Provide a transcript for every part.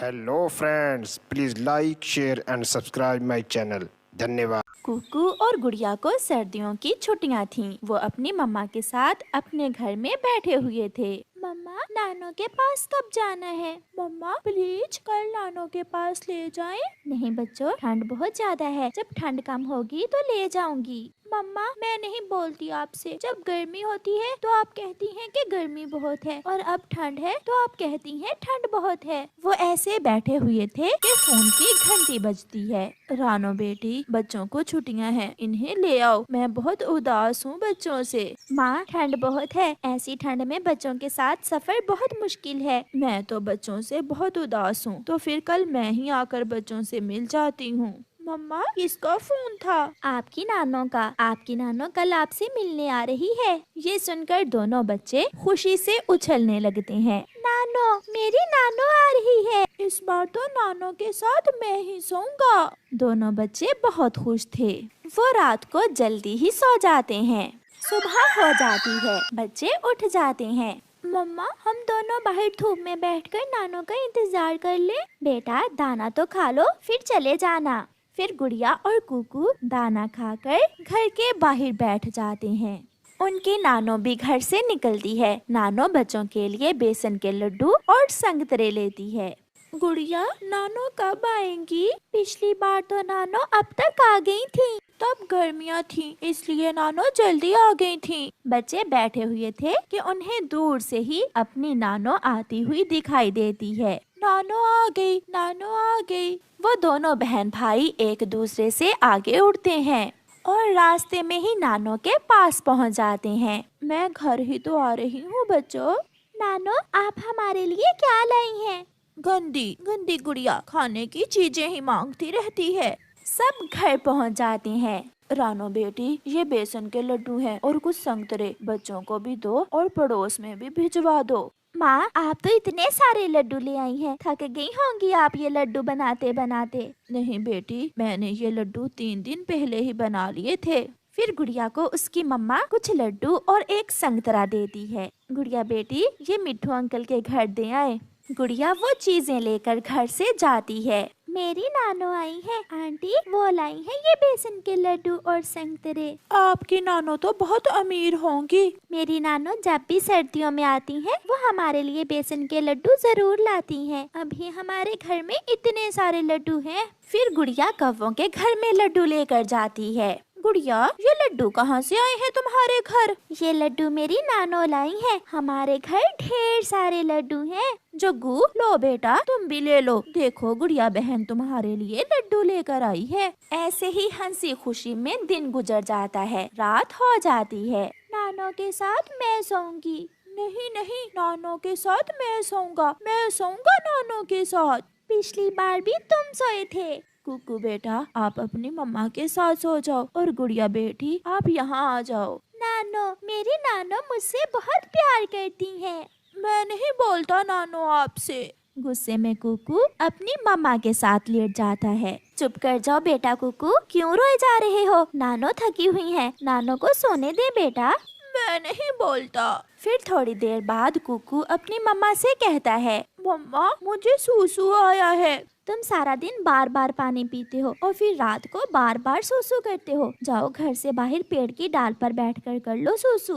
Hello friends, please like share and subscribe my channel. धन्यवाद। कुकू और गुड़िया को सर्दियों की छुट्टियां थीं। वो अपनी मम्मा के साथ अपने घर में बैठे हुए थे। मम्मा, नानो के पास कब जाना है? मम्मा प्लीज कल नानो के पास ले जाएं। नहीं बच्चों, ठंड बहुत ज्यादा है। जब ठंड कम होगी तो ले जाऊंगी। मम्मा मैं नहीं बोलती आपसे। जब गर्मी होती है तो आप कहती हैं कि गर्मी बहुत है, और अब ठंड है तो आप कहती हैं ठंड बहुत है। वो ऐसे बैठे हुए थे कि फोन की घंटी बजती है। रानो बेटी, बच्चों को छुट्टियां हैं, इन्हें ले आओ। मैं बहुत उदास हूँ बच्चों से। माँ, ठंड बहुत है। ऐसी ठंड में बच्चों के साथ सफर बहुत मुश्किल है। मैं तो बच्चों से बहुत उदास हूँ, तो फिर कल मैं ही आकर बच्चों से मिल जाती हूँ। मम्मा, किसका फोन था? आपकी नानो का। आपकी नानो कल आपसे मिलने आ रही है। ये सुनकर दोनों बच्चे खुशी से उछलने लगते हैं। नानो, मेरी नानो आ रही है। इस बार तो नानो के साथ मैं ही सोऊंगा। दोनों बच्चे बहुत खुश थे। वो रात को जल्दी ही सो जाते हैं। सुबह हो जाती है, बच्चे उठ जाते हैं। मम्मा, हम दोनों बाहर धूप में बैठकर नानो का इंतजार कर ले। बेटा, दाना तो खा लो, फिर चले जाना। फिर गुड़िया और कुकू दाना खाकर घर के बाहर बैठ जाते हैं। उनकी नानो भी घर से निकलती है। नानो बच्चों के लिए बेसन के लड्डू और संतरे लेती है। गुड़िया, नानो कब आएंगी? पिछली बार तो नानो अब तक आ गई थी। तब गर्मियाँ थी, इसलिए नानो जल्दी आ गई थी। बच्चे बैठे हुए थे कि उन्हें दूर से ही अपनी नानो आती हुई दिखाई देती है। नानो आ गई, नानो आ गई। वो दोनों बहन भाई एक दूसरे से आगे उड़ते हैं और रास्ते में ही नानो के पास पहुंच जाते हैं। मैं घर ही तो आ रही हूँ बच्चों। नानो, आप हमारे लिए क्या लाई हैं? गंदी गंदी गुड़िया खाने की चीजें ही मांगती रहती है। सब घर पहुंच जाते हैं। रानो बेटी, ये बेसन के लड्डू हैं और कुछ संतरे। बच्चों को भी दो और पड़ोस में भी भिजवा दो। माँ, आप तो इतने सारे लड्डू ले आई हैं, थक गई होंगी आप ये लड्डू बनाते बनाते। नहीं बेटी, मैंने ये लड्डू 3 दिन पहले ही बना लिए थे। फिर गुड़िया को उसकी मम्मा कुछ लड्डू और एक संतरा देती है। गुड़िया बेटी, ये मिट्ठू अंकल के घर दे आए। गुड़िया वो चीजें लेकर घर से जाती है। मेरी नानो आई है आंटी, वो लाई है ये बेसन के लड्डू और संतरे। आपकी नानो तो बहुत अमीर होंगी। मेरी नानो जब भी सर्दियों में आती है वो हमारे लिए बेसन के लड्डू जरूर लाती हैं। अभी हमारे घर में इतने सारे लड्डू हैं। फिर गुड़िया कौवों के घर में लड्डू लेकर जाती है। गुड़िया, ये लड्डू कहाँ से आए हैं तुम्हारे घर? ये लड्डू मेरी नानो लाई है। हमारे घर ढेर सारे लड्डू हैं। जग्गू, लो बेटा, तुम भी ले लो। देखो गुड़िया बहन तुम्हारे लिए लड्डू लेकर आई है। ऐसे ही हंसी खुशी में दिन गुजर जाता है। रात हो जाती है। नानो के साथ मैं सोऊंगी। नहीं नहीं, नानो के साथ मैं सोऊंगा। मैं सोऊंगा नानो के साथ। पिछली बार भी तुम सोए थे। कुकू बेटा, आप अपनी मम्मा के साथ सो जाओ, और गुड़िया बेटी आप यहाँ आ जाओ। नानो, मेरी नानो मुझसे बहुत प्यार करती हैं। मैं नहीं बोलता नानो आपसे। गुस्से में कुकू अपनी मम्मा के साथ लेट जाता है। चुप कर जाओ बेटा कुकू, क्यों रोए जा रहे हो? नानो थकी हुई है, नानो को सोने दे बेटा। मैं नहीं बोलता। फिर थोड़ी देर बाद कुकू अपनी मम्मा से कहता है, मम्मा मुझे सूसू आया है। तुम सारा दिन बार बार पानी पीते हो और फिर रात को बार बार सूसू करते हो। जाओ घर से बाहर पेड़ की डाल पर बैठकर कर लो सूसू।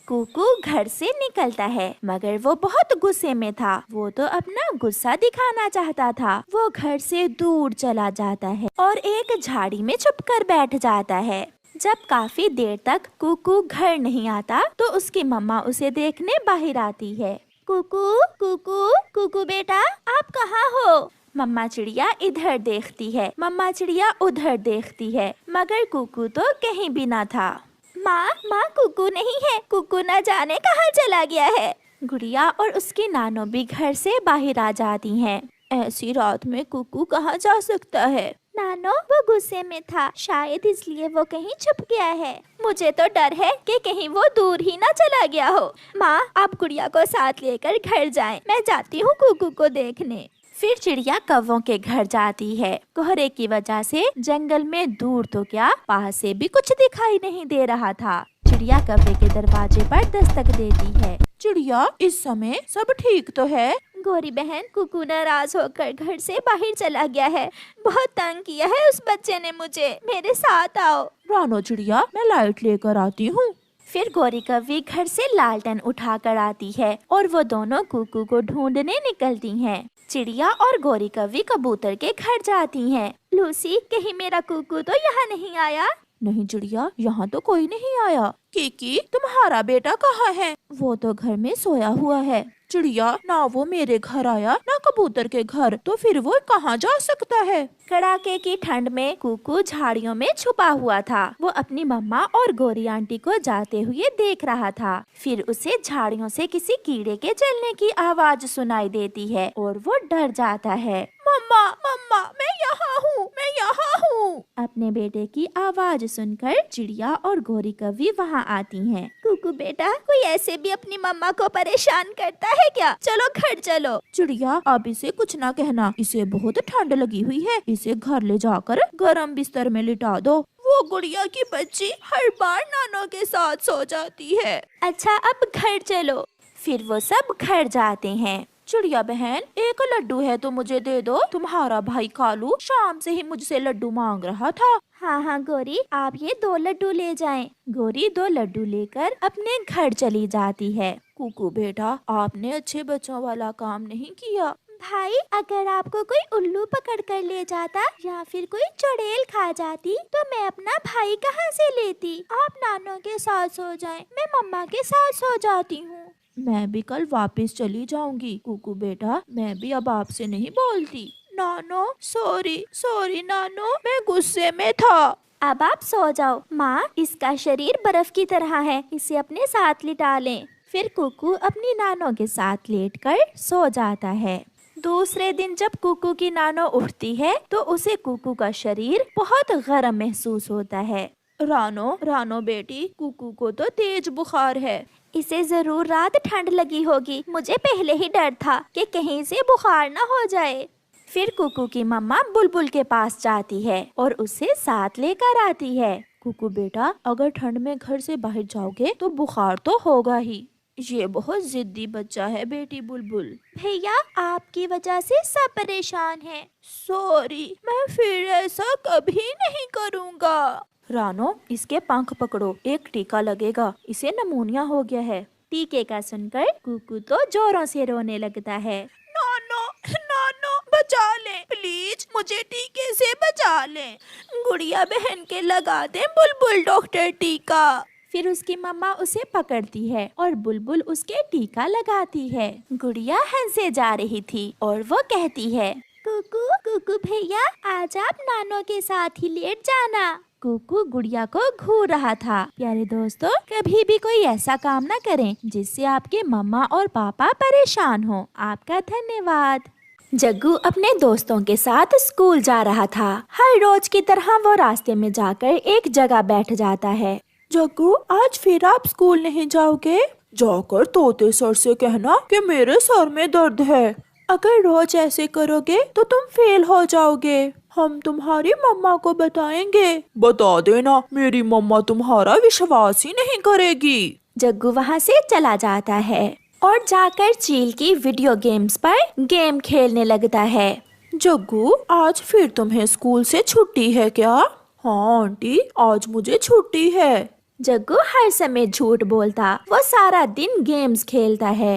कुकू घर से निकलता है, मगर वो बहुत गुस्से में था। वो तो अपना गुस्सा दिखाना चाहता था। वो घर से दूर चला जाता है और एक झाड़ी में छुपकर बैठ जाता है। जब काफी देर तक कुकू घर नहीं आता तो उसकी मम्मा उसे देखने बाहर आती है। कुकू कुकू कुकू बेटा, आप कहाँ हो? मम्मा चिड़िया इधर देखती है, मम्मा चिड़िया उधर देखती है, मगर कुकू तो कहीं भी ना था। माँ कुकू नहीं है। कुकू न जाने कहाँ चला गया है। गुड़िया और उसकी नानो भी घर से बाहर आ जाती हैं। ऐसी रात में कुकू कहाँ जा सकता है? नानो, वो गुस्से में था, शायद इसलिए वो कहीं छुप गया है। मुझे तो डर है कि कहीं वो दूर ही ना चला गया हो। माँ, आप गुड़िया को साथ लेकर घर जाएं। मैं जाती हूँ कुकू को देखने। फिर चिड़िया कौवों के घर जाती है। कोहरे की वजह से जंगल में दूर तो क्या, पास से भी कुछ दिखाई नहीं दे रहा था। चिड़िया कौवे के दरवाजे पर दस्तक देती है। चिड़िया, इस समय सब ठीक तो है? गौरी बहन, कुकू नाराज होकर घर से बाहर चला गया है। बहुत तंग किया है उस बच्चे ने मुझे। मेरे साथ आओ। रानो चिड़िया, मैं लाइट लेकर आती हूँ। फिर गौरी कव्वी घर से लालटेन उठाकर आती है और वो दोनों कुकू को ढूंढने निकलती हैं। चिड़िया और गौरी कव्वी कबूतर के घर जाती हैं। लूसी, कहीं मेरा कुकू तो यहाँ नहीं आया? नहीं चिड़िया, यहाँ तो कोई नहीं आया। कीकी, तुम्हारा बेटा कहाँ है? वो तो घर में सोया हुआ है। चिड़िया, ना वो मेरे घर आया ना कबूतर के घर, तो फिर वो कहाँ जा सकता है? कड़ाके की ठंड में कुकू झाड़ियों में छुपा हुआ था। वो अपनी मम्मा और गौरी आंटी को जाते हुए देख रहा था। फिर उसे झाड़ियों से किसी कीड़े के चलने की आवाज सुनाई देती है और वो डर जाता है। मम्मा, मम्मा, मैं यहाँ हूँ, मैं यहाँ हूँ। अपने बेटे की आवाज सुनकर चिड़िया और गौरी कव्वी वहाँ आती हैं। कुकू बेटा, कोई ऐसे भी अपनी मम्मा को परेशान करता है क्या? चलो घर चलो। चिड़िया, अब इसे कुछ ना कहना, इसे बहुत ठंड लगी हुई है। इसे घर ले जाकर गरम बिस्तर में लिटा दो। वो गुड़िया की बच्ची हर बार नानो के साथ सो जाती है। अच्छा, अब घर चलो। फिर वो सब घर जाते हैं। चिड़िया बहन, एक लड्डू है तो मुझे दे दो। तुम्हारा भाई कालू शाम से ही मुझसे लड्डू मांग रहा था। हाँ हाँ गौरी, आप ये 2 लड्डू ले जाएं। गौरी 2 लड्डू लेकर अपने घर चली जाती है। कुकू बेटा, आपने अच्छे बच्चों वाला काम नहीं किया। भाई, अगर आपको कोई उल्लू पकड़ कर ले जाता या फिर कोई चुड़ैल खा जाती तो मैं अपना भाई कहाँ से लेती? आप नानो के साथ सो जाएं, मैं मम्मा के साथ सो जाती हूँ। मैं भी कल वापस चली जाऊंगी। कुकू बेटा, मैं भी अब आपसे नहीं बोलती। नानो, सॉरी सॉरी नानो, मैं गुस्से में था। अब आप सो जाओ। माँ, इसका शरीर बर्फ की तरह है, इसे अपने साथ लिटा लें। फिर कुकू अपनी नानो के साथ लेटकर सो जाता है। दूसरे दिन जब कुकू की नानो उठती है तो उसे कुकू का शरीर बहुत गर्म महसूस होता है। रानो, रानो बेटी, कुकू को तो तेज बुखार है। इसे जरूर रात ठंड लगी होगी। मुझे पहले ही डर था कि कहीं से बुखार न हो जाए। फिर कुकू की मम्मा बुलबुल के पास जाती है और उसे साथ लेकर आती है। कुकू बेटा, अगर ठंड में घर से बाहर जाओगे तो बुखार तो होगा ही। ये बहुत जिद्दी बच्चा है बेटी बुलबुल। भैया, आपकी वजह से सब परेशान हैं। सॉरी, मैं फिर ऐसा कभी नहीं करूँगा। रानो, इसके पंख पकड़ो, एक टीका लगेगा, इसे नमूनिया हो गया है। टीके का सुनकर कुकू तो जोरों से रोने लगता है। नानो, नानो, बचा ले प्लीज, मुझे टीके से बचा ले। गुड़िया बहन के लगा दे बुलबुल डॉक्टर टीका। फिर उसकी मम्मा उसे पकड़ती है और बुलबुल उसके टीका लगाती है। गुड़िया हंसे जा रही थी और वो कहती है, कुकू, कुकू भैया, आज आप नानो के साथ ही लेट जाना। कुकू गुड़िया को घूर रहा था। प्यारे दोस्तों, कभी भी कोई ऐसा काम ना करें जिससे आपके मम्मा और पापा परेशान हो। आपका धन्यवाद। जग्गू अपने दोस्तों के साथ स्कूल जा रहा था। हर रोज की तरह वो रास्ते में जाकर एक जगह बैठ जाता है। जग्गू, आज फिर आप स्कूल नहीं जाओगे? जाकर तोते सर से कहना कि मेरे सर में दर्द है। अगर रोज ऐसे करोगे तो तुम फेल हो जाओगे। हम तुम्हारी मम्मा को बताएंगे। बता देना, मेरी मम्मा तुम्हारा विश्वास ही नहीं करेगी। जग्गू वहाँ से चला जाता है और जाकर चील की वीडियो गेम्स पर गेम खेलने लगता है। जग्गू, आज फिर तुम्हें स्कूल से छुट्टी है क्या? हाँ आंटी, आज मुझे छुट्टी है। जग्गू हर समय झूठ बोलता। वो सारा दिन गेम्स खेलता है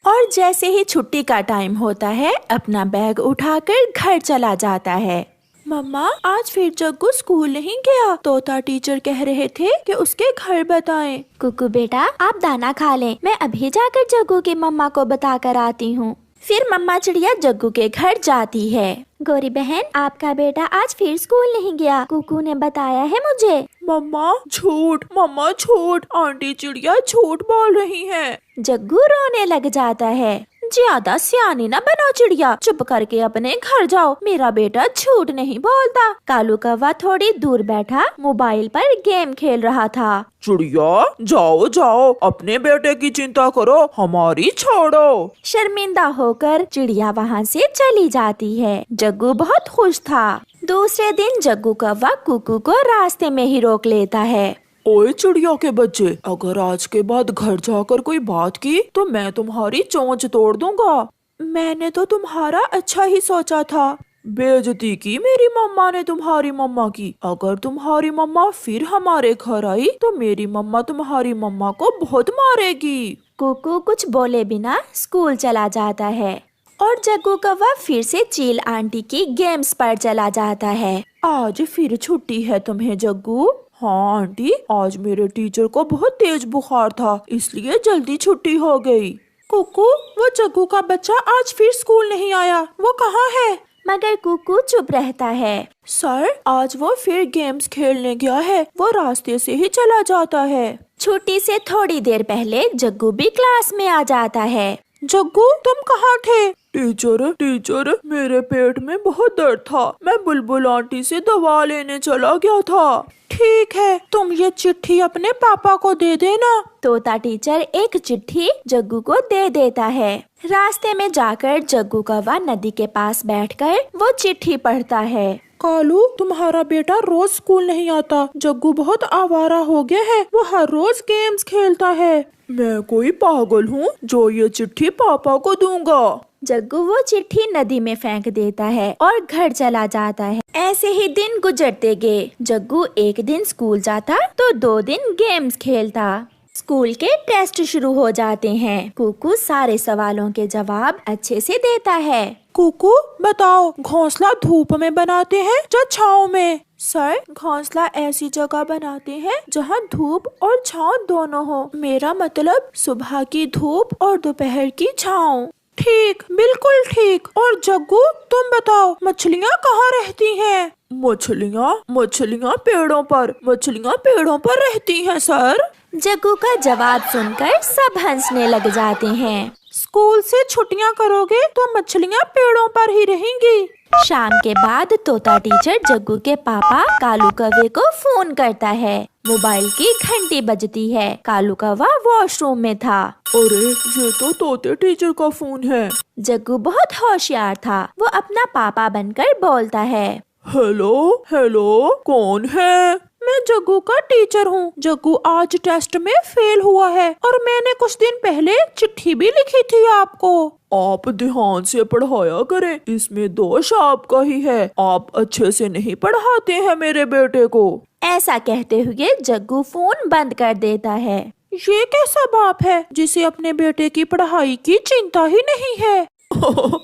और जैसे ही छुट्टी का टाइम होता है अपना बैग उठाकर घर चला जाता है। मम्मा, आज फिर जग्गू स्कूल नहीं गया। तोता टीचर कह रहे थे कि उसके घर बताएं। कुकू बेटा, आप दाना खा लें, मैं अभी जाकर जग्गू की मम्मा को बता कर आती हूँ। फिर मम्मा चिड़िया जग्गू के घर जाती है। गौरी बहन, आपका बेटा आज फिर स्कूल नहीं गया, कुकू ने बताया है मुझे। मम्मा झूठ, मम्मा झूठ, आंटी चिड़िया झूठ बोल रही है। जग्गू रोने लग जाता है। ज्यादा सियानी न बनो चिड़िया, चुप करके अपने घर जाओ, मेरा बेटा झूठ नहीं बोलता। कालू कौवा थोड़ी दूर बैठा मोबाइल पर गेम खेल रहा था। चिड़िया, जाओ जाओ, अपने बेटे की चिंता करो, हमारी छोड़ो। शर्मिंदा होकर चिड़िया वहाँ से चली जाती है। जग्गू बहुत खुश था। दूसरे दिन जग्गू कौवा कुकू को रास्ते में ही रोक लेता है। ओए चिड़िया के बच्चे, अगर आज के बाद घर जाकर कोई बात की तो मैं तुम्हारी चोंच तोड़ दूंगा। मैंने तो तुम्हारा अच्छा ही सोचा था। बेइज्जती की मेरी मम्मा ने तुम्हारी मम्मा की। अगर तुम्हारी मम्मा फिर हमारे घर आई तो मेरी मम्मा तुम्हारी मम्मा को बहुत मारेगी। कुकू कुछ बोले बिना स्कूल चला जाता है और जग्गू कौवा फिर से चील आंटी की गेम्स पर चला जाता है। आज फिर छुट्टी है तुम्हें जग्गू? हाँ आंटी, आज मेरे टीचर को बहुत तेज बुखार था, इसलिए जल्दी छुट्टी हो गई। कुकू, वो जग्गू का बच्चा आज फिर स्कूल नहीं आया, वो कहाँ है? मगर कुकू चुप रहता है। सर, आज वो फिर गेम्स खेलने गया है, वो रास्ते से ही चला जाता है। छुट्टी से थोड़ी देर पहले जग्गू भी क्लास में आ जाता है। जग्गू, तुम कहाँ थे? टीचर, मेरे पेट में बहुत दर्द था, मैं बुलबुल आंटी से दवा लेने चला गया था। ठीक है, तुम ये चिट्ठी अपने पापा को दे देना। तोता टीचर एक चिट्ठी जग्गू को दे देता है। रास्ते में जाकर जग्गू कौवा नदी के पास बैठकर वो चिट्ठी पढ़ता है। कालू, तुम्हारा बेटा रोज स्कूल नहीं आता। जग्गू बहुत आवारा हो गया है, वो हर रोज गेम्स खेलता है। मैं कोई पागल हूँ जो ये चिट्ठी पापा को दूंगा। जग्गू वो चिट्ठी नदी में फेंक देता है और घर चला जाता है। ऐसे ही दिन गुजरते गए। जग्गू एक दिन स्कूल जाता तो 2 दिन गेम्स खेलता। स्कूल के टेस्ट शुरू हो जाते हैं। कुकू सारे सवालों के जवाब अच्छे से देता है। कुकू, बताओ, घोंसला धूप में बनाते हैं या छाँव में? सर, घोंसला ऐसी जगह बनाते हैं जहाँ धूप और छाँव दोनों हो। मेरा मतलब सुबह की धूप और दोपहर की छाँव। ठीक, बिल्कुल ठीक। और जग्गू, तुम बताओ, मछलियाँ कहाँ रहती हैं? मछलियाँ पेड़ों पर रहती हैं सर। जग्गू का जवाब सुनकर सब हंसने लग जाते हैं। स्कूल से छुट्टियाँ करोगे तो मछलियाँ पेड़ों पर ही रहेंगी। शाम के बाद तोता टीचर जग्गू के पापा कालू कौवे को फोन करता है। मोबाइल की घंटी बजती है। कालू कौवा वॉशरूम में था। अरे, ये तो तोते टीचर का फोन है। जग्गू बहुत होशियार था। वो अपना पापा बनकर बोलता है। हेलो, कौन है? मैं जग्गू का टीचर हूँ। जग्गू आज टेस्ट में फेल हुआ है और मैंने कुछ दिन पहले चिट्ठी भी लिखी थी आपको। आप ध्यान से पढ़ाया करें, इसमें दोष आपका ही है। आप अच्छे से नहीं पढ़ाते हैं मेरे बेटे को। ऐसा कहते हुए जग्गू फोन बंद कर देता है। ये कैसा बाप है जिसे अपने बेटे की पढ़ाई की चिंता ही नहीं है।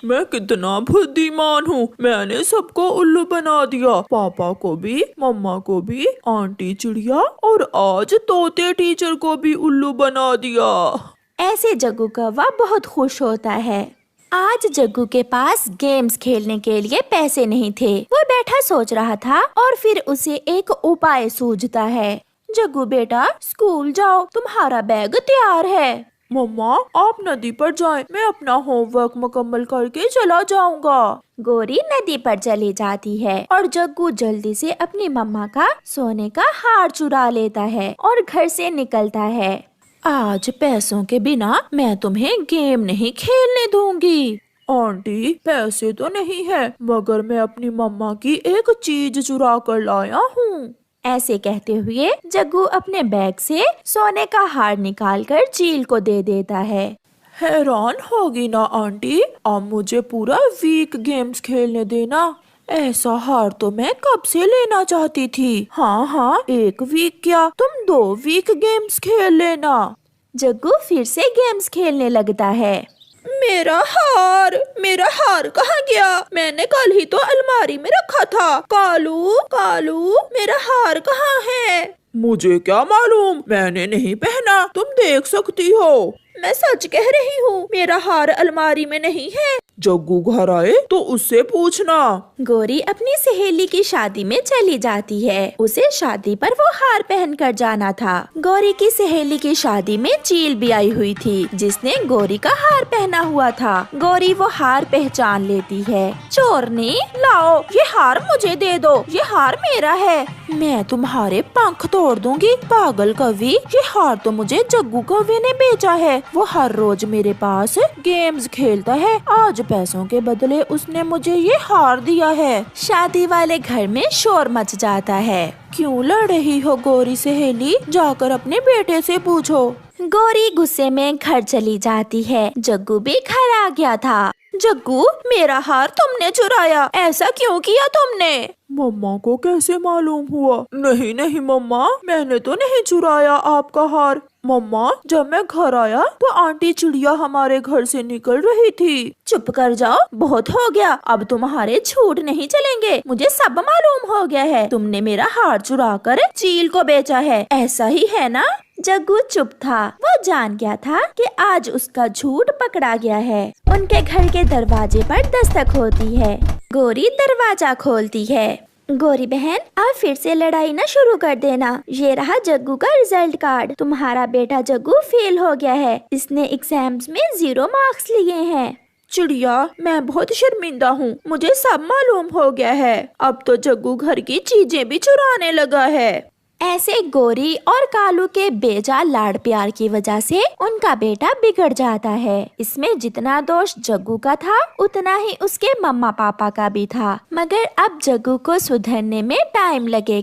मैं कितना बुद्धिमान हूँ, मैंने सबको उल्लू बना दिया। पापा को भी, मम्मा को भी, आंटी चिड़िया और आज तोते टीचर को भी उल्लू बना दिया। ऐसे जग्गू कौवा बहुत खुश होता है। आज जग्गू के पास गेम्स खेलने के लिए पैसे नहीं थे। वो बैठा सोच रहा था और फिर उसे एक उपाय सूझता है। जग्गू बेटा, स्कूल जाओ, तुम्हारा बैग तैयार है। मम्मा, आप नदी पर जाएं, मैं अपना होमवर्क मुकम्मल करके चला जाऊंगा। गोरी नदी पर चली जाती है और जग्गू जल्दी से अपनी मम्मा का सोने का हार चुरा लेता है और घर से निकलता है। आज पैसों के बिना मैं तुम्हें गेम नहीं खेलने दूंगी। आंटी, पैसे तो नहीं है, मगर मैं अपनी मम्मा की एक चीज चुरा कर लाया हूँ। ऐसे कहते हुए जग्गू अपने बैग से सोने का हार निकालकर चील को दे देता है। हैरान होगी ना आंटी, अब मुझे पूरा वीक गेम्स खेलने देना। ऐसा हार तो मैं कब से लेना चाहती थी। हाँ, 1 वीक क्या, तुम 2 वीक गेम्स खेल लेना। जग्गू फिर से गेम्स खेलने लगता है। मेरा हार कहाँ गया? मैंने कल ही तो अलमारी में रखा था। कालू, मेरा हार कहाँ है? मुझे क्या मालूम, मैंने नहीं पहना, तुम देख सकती हो। मैं सच कह रही हूँ, मेरा हार अलमारी में नहीं है। जग्गू घर आए तो उससे पूछना। गोरी अपनी सहेली की शादी में चली जाती है। उसे शादी पर वो हार पहन कर जाना था। गोरी की सहेली की शादी में चील भी आई हुई थी, जिसने गोरी का हार पहना हुआ था। गोरी वो हार पहचान लेती है। चोरनी, लाओ, ये हार मुझे दे दो, ये हार मेरा है। मैं तुम्हारे पंख तोड़ दूंगी, पागल कवि। ये हार तो मुझे जग्गू कौवे ने बेचा है। वो हर रोज मेरे पास गेम्स खेलता है, आज पैसों के बदले उसने मुझे ये हार दिया है। शादी वाले घर में शोर मच जाता है। क्यों लड़ रही हो गौरी सहेली? जाकर अपने बेटे से पूछो। गौरी गुस्से में घर चली जाती है। जग्गू भी घर आ गया था। जग्गू, मेरा हार तुमने चुराया, ऐसा क्यों किया तुमने? मम्मा को कैसे मालूम हुआ? नहीं नहीं मम्मा, मैंने तो नहीं चुराया आपका हार। मम्मा, जब मैं घर आया तो आंटी चिड़िया हमारे घर से निकल रही थी। चुप कर जाओ, बहुत हो गया। अब तुम्हारे झूठ नहीं चलेंगे। मुझे सब मालूम हो गया है। तुमने मेरा हार चुरा कर चील को बेचा है, ऐसा ही है ना? जग्गू चुप था। वो जान गया था कि आज उसका झूठ पकड़ा गया है। उनके घर के दरवाजे पर दस्तक होती है। गौरी दरवाजा खोलती है। गौरी बहन, अब फिर से लड़ाई न शुरू कर देना। ये रहा जग्गू का रिजल्ट कार्ड। तुम्हारा बेटा जग्गू फेल हो गया है। इसने एग्जाम्स में 0 मार्क्स लिए हैं। चिड़िया, मैं बहुत शर्मिंदा हूँ। मुझे सब मालूम हो गया है। अब तो जग्गू घर की चीजें भी चुराने लगा है। ऐसे गौरी और कालू के बेजा लाड़ प्यार की वजह से उनका बेटा बिगड़ जाता है। इसमें जितना दोष जग्गू का था, उतना ही उसके मम्मा पापा का भी था। मगर अब जग्गू को सुधरने में टाइम लगेगा।